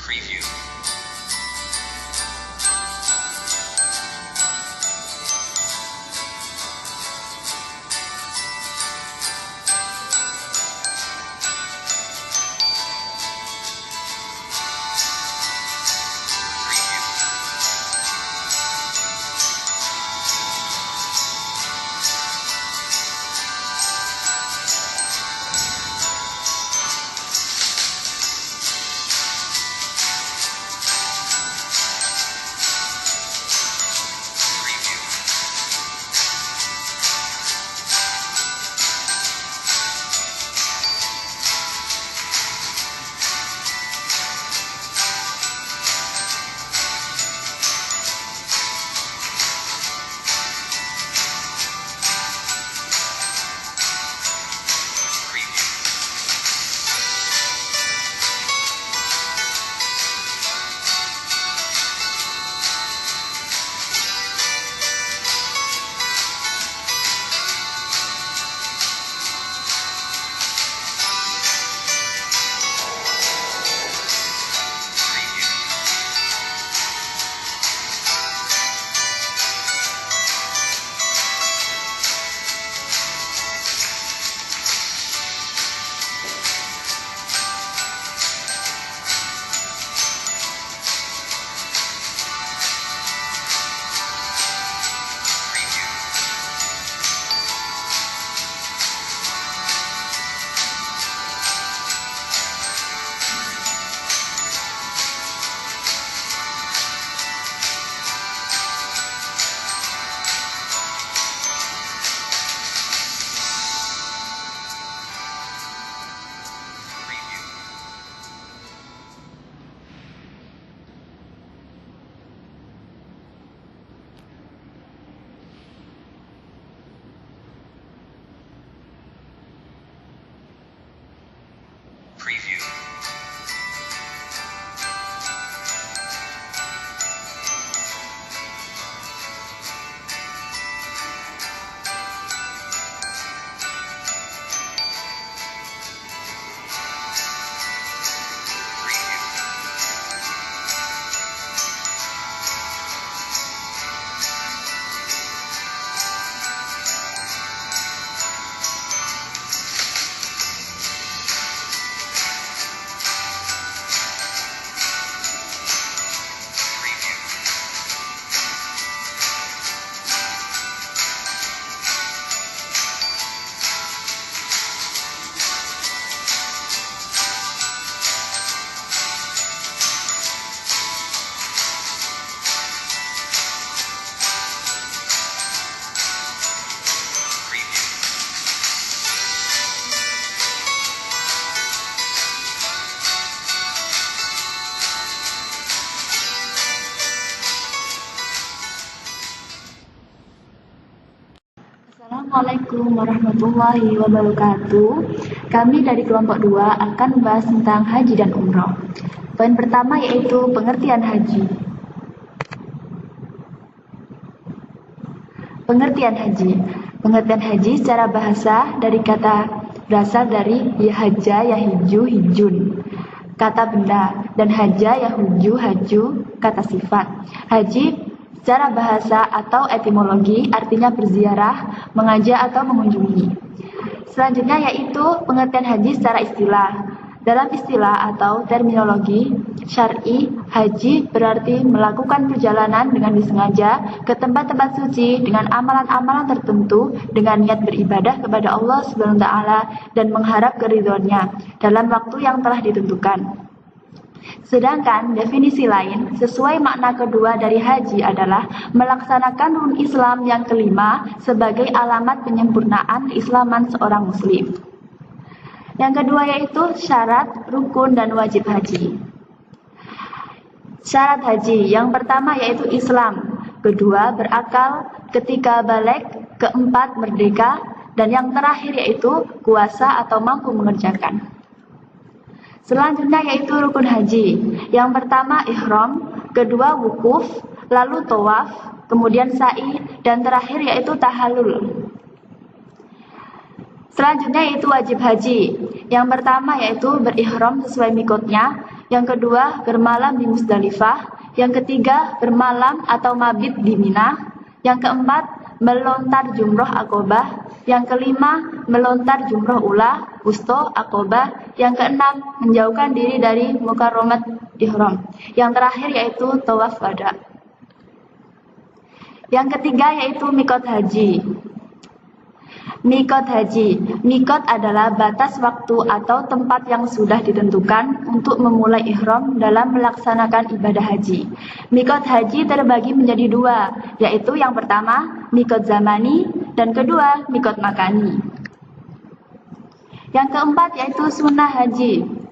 Preview. Preview. Assalamualaikum warahmatullahi wabarakatuh. Kami dari kelompok 2 akan membahas tentang haji dan umroh. Poin pertama yaitu pengertian haji. Pengertian haji. Pengertian haji secara bahasa berasal dari yahaja, yahiju, hijun, kata benda, dan haja, yahuju, haju, kata sifat. Haji secara bahasa atau etimologi artinya berziarah, mengajak atau mengunjungi. Selanjutnya yaitu pengertian haji secara istilah. Dalam istilah atau terminologi syar'i, haji berarti melakukan perjalanan dengan disengaja ke tempat-tempat suci dengan amalan-amalan tertentu dengan niat beribadah kepada Allah SWT dan mengharap keridhoannya dalam waktu yang telah ditentukan. Sedangkan definisi lain sesuai makna kedua dari haji adalah melaksanakan rukun Islam yang kelima sebagai alamat penyempurnaan keislaman seorang muslim. Yang kedua yaitu syarat, rukun, dan wajib haji. Syarat haji yang pertama yaitu Islam, kedua berakal ketika balik, keempat merdeka, dan yang terakhir yaitu kuasa atau mampu mengerjakan. Selanjutnya yaitu rukun haji. Yang pertama ihram, kedua wukuf, lalu tawaf, kemudian sa'i, dan terakhir yaitu tahallul. Selanjutnya yaitu wajib haji. Yang pertama yaitu berihram sesuai mikotnya, Yang kedua, bermalam di Musdalifah. Yang ketiga, bermalam atau mabit di Mina. Yang keempat, melontar jumroh Aqobah. Yang kelima, melontar jumroh ula, wusto, Aqobah. Yang keenam, menjauhkan diri dari mukarramat ihram. Yang terakhir yaitu tawaf wada. Yang ketiga yaitu mikot haji. Mikot haji. Mikot adalah batas waktu atau tempat yang sudah ditentukan untuk memulai ihram dalam melaksanakan ibadah haji. Mikot haji terbagi menjadi dua, yaitu yang pertama mikot zamani dan kedua mikot makani. Yang keempat yaitu sunnah haji.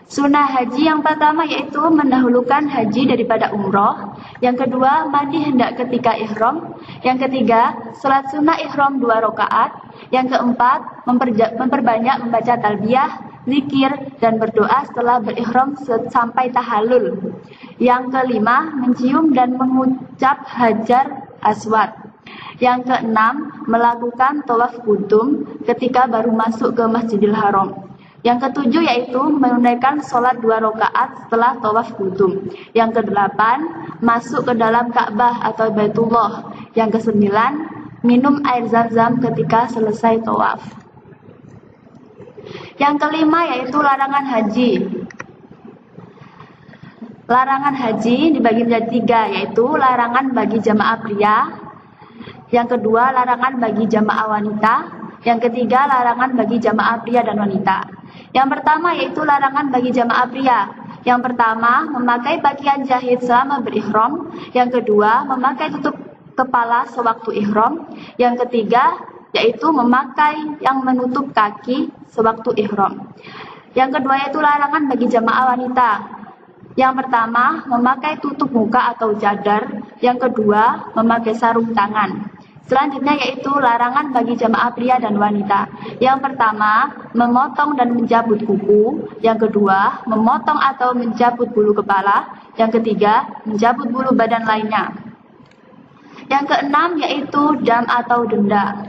Sunnah haji yang pertama yaitu mendahulukan haji daripada umroh. Yang kedua, mandi hendak ketika ihram. Yang ketiga, salat sunnah ihram 2 rakaat. Yang keempat, memperbanyak membaca talbiyah, zikir, dan berdoa setelah berihram sampai tahallul. Yang kelima, mencium dan mengucap hajar aswad. Yang keenam, melakukan tawaf qudum ketika baru masuk ke Masjidil Haram. Yang ketujuh yaitu menunaikan sholat 2 rakaat setelah tawaf qudum. Yang kedelapan, masuk ke dalam Ka'bah atau Baitullah. Yang kesembilan, minum air zam-zam ketika selesai tawaf. Yang kelima yaitu larangan haji. Larangan haji dibagi menjadi 3, yaitu larangan bagi jamaah pria. Yang kedua, larangan bagi jamaah wanita. Yang ketiga, larangan bagi jamaah pria dan wanita. Yang pertama yaitu larangan bagi jamaah pria. Yang pertama, memakai pakaian jahit selama berihram. Yang kedua, memakai tutup kepala sewaktu ihram. Yang ketiga, yaitu memakai yang menutup kaki sewaktu ihram. Yang kedua yaitu larangan bagi jamaah wanita. Yang pertama, memakai tutup muka atau cadar. Yang kedua, memakai sarung tangan. Selanjutnya yaitu larangan bagi jamaah pria dan wanita. Yang pertama, memotong dan mencabut kuku. Yang kedua, memotong atau mencabut bulu kepala. Yang ketiga, mencabut bulu badan lainnya. Yang keenam yaitu dam atau denda.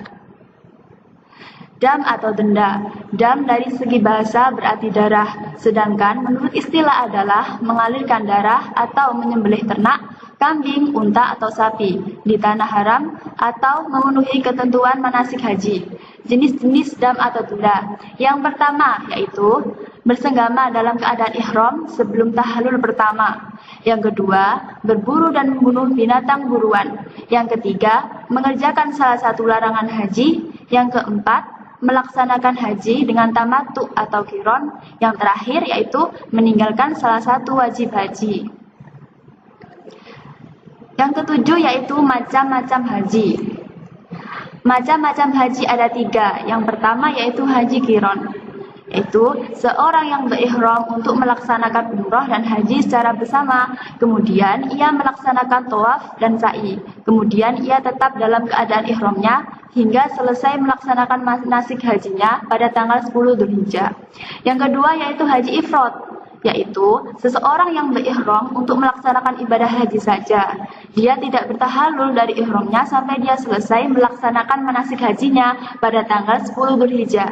Dam atau denda. Dam dari segi bahasa berarti darah, sedangkan menurut istilah adalah mengalirkan darah atau menyembelih ternak, kambing, unta atau sapi di tanah haram atau memenuhi ketentuan manasik haji. Jenis-jenis dam atau denda. Yang pertama yaitu bersenggama dalam keadaan ihram sebelum tahallul pertama. Yang kedua, berburu dan membunuh binatang buruan. Yang ketiga, mengerjakan salah satu larangan haji. Yang keempat, melaksanakan haji dengan tamattu atau qiron. Yang terakhir yaitu meninggalkan salah satu wajib haji. Yang ketujuh yaitu macam-macam haji. Macam-macam haji ada 3. Yang pertama yaitu haji qiron, yaitu seorang yang berihram untuk melaksanakan umrah dan haji secara bersama. Kemudian ia melaksanakan tawaf dan sa'i. Kemudian ia tetap dalam keadaan ihramnya hingga selesai melaksanakan manasik hajinya pada tanggal 10 Dzulhijjah. Yang kedua yaitu haji ifrad, yaitu seseorang yang berihram untuk melaksanakan ibadah haji saja. Dia tidak bertahallul dari ihramnya sampai dia selesai melaksanakan manasik hajinya pada tanggal 10 Dzulhijjah.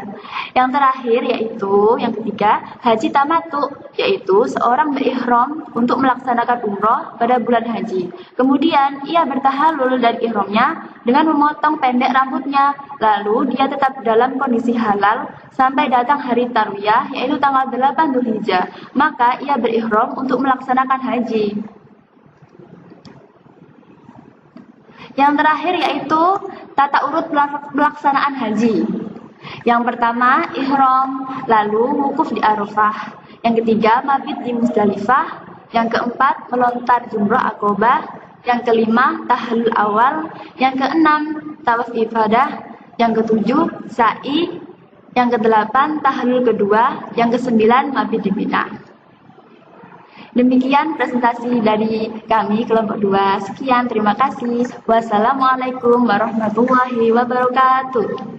Yang terakhir yaitu yang ketiga, haji tamattu, yaitu seorang berihram untuk melaksanakan umrah pada bulan haji. Kemudian ia bertahallul dari ihramnya dengan memotong pendek rambutnya, lalu dia tetap dalam kondisi halal sampai datang hari tarwiyah yaitu tanggal 8 Dzulhijjah. Maka ia berihram untuk melaksanakan haji. Yang terakhir yaitu tata urut pelaksanaan haji. Yang pertama, ihram, lalu wukuf di Arafah. Yang ketiga, mabit di Musdalifah. Yang keempat, melontar jumroh Aqobah. Yang kelima, tahallul awal. Yang keenam, tawaf ibadah. Yang ketujuh, sa'i. Yang kedelapan, tahallul kedua. Yang kesembilan, mabit di Mina. Demikian presentasi dari kami kelompok 2. Sekian, terima kasih. Wassalamualaikum warahmatullahi wabarakatuh.